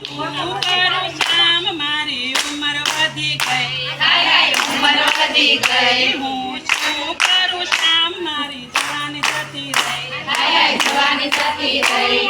શું કરું શ્યામ મારી ઉંમર વધી ગઈ હાય હાય ઉંમર વધી ગઈ હું શું કરું શ્યામ મારી જવાની જતી રહી હાય હાય જવાની જતી રહી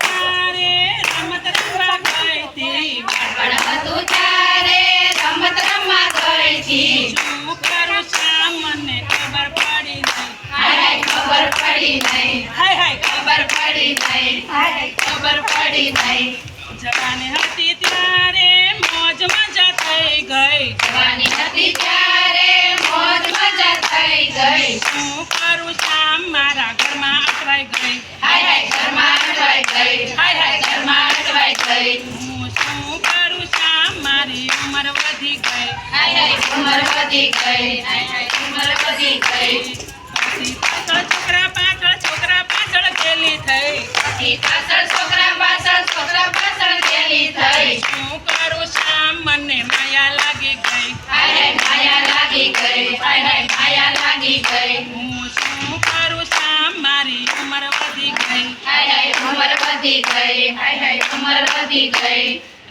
તારે રમત રમવા ગઈ હતી પણ હતું ત્યારે રમત રમવા ગઈ હતી શું કરું શ્યામ મને ખબર પડી નહીં હાય હાય ખબર પડી નહીં હાય હાય ખબર પડી નહીં હાય ખબર પડી નહીં જવાની હતી ત્યારે મોજ મજા થઈ ગઈ જવાની હતી ત્યારે મોજ મજા થઈ ગઈ શું કરું શ્યામ મારા ઘરમાં અટવાઈ ગઈ હાય હાય ઘરમાં અટવાઈ ગઈ હાય હાય ઘરમાં અટવાઈ ગઈ હું શું કરું શ્યામ મારી ઉંમર વધી ગઈ હાય હાય ઉંમર વધી ગઈ હાય હાય ઉંમર વધી ગઈ પછી પાછળ છોકરા પાછળ ગેલી થઈ પછી પાછળ છોકરા પાછળ ગેલી થઈ શું કરું શ્યામ મને માયા લાગી ગઈ હાય હાય માયા લાગી ગઈ હાય હાય માયા લાગી ગઈ હું શું કરું શ્યામ મારી ઉંમર વધી ગઈ હાય હાય ઉંમર વધી ગઈ હાય હાય ઉંમર વધી ગઈ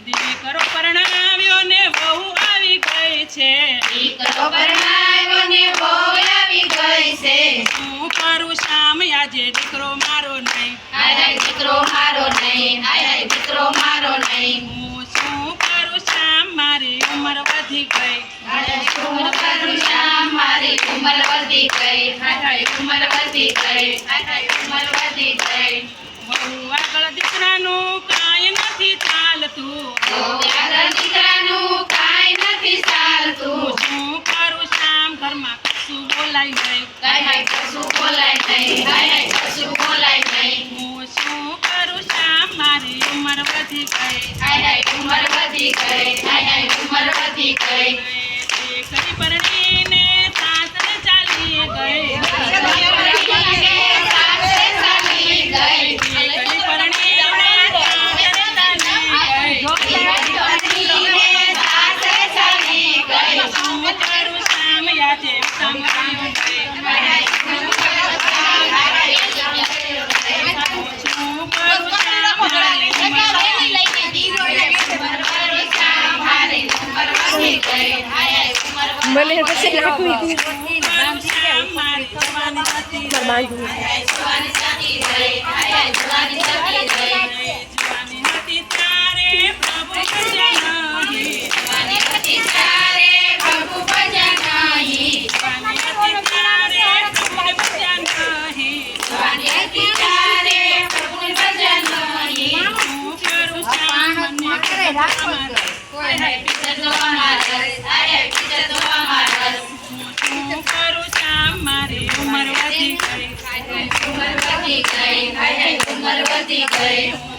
દીકરો પરણાવ્યો ને વહુ આવી ગઈ છે દીકરો પરણાવ્યો ને વહુ આવી ગઈ છે શું કરું શ્યામ આજે દીકરો મારો નહીં હાય હાય દીકરો મારો નહીં હાય હાય દીકરો મારો નહીં હું શું કરું શ્યામ મારી ઉંમર વધી ગઈ હાય હાય શું કરું શ્યામ મારી ઉંમર વધી ગઈ હાય હાય ઉંમર વધી ગઈ હાય હાય ઉંમર વધી ગઈ વહુ આગળ દીકરાનું કાંઈ નથી ચાલતું બહુ આગળ દીકરાનું કાંઈ નથી ચાલતું હું શું કરું શ્યામ ઘરમાં કશું બોલાય નહીં હાય હાય કશું બોલાય નહીં હાય હાય કશું બોલાય નહીં હું શું કરું શ્યામ મારી ઉંમર વધી ગઈ હાય હાય ઉંમર વધી ગઈ હાય હાય ઉંમર વધી ગઈ દીકરી પરણીને સાસરે ચાલી ગઈ સાસરે ચાલી ગઈ દીકરી પરણીને સાસરે ચાલી ગઈ શું કરું શ્યામ આજે સંભાળ્યું ગઈ શું કરું શ્યામ મારી મને પછી નાખવી હતી મારી ઉંમર વધી ગઈ ઉંમર વધી ગઈ હાય હાય ઉંમર વધી ગઈ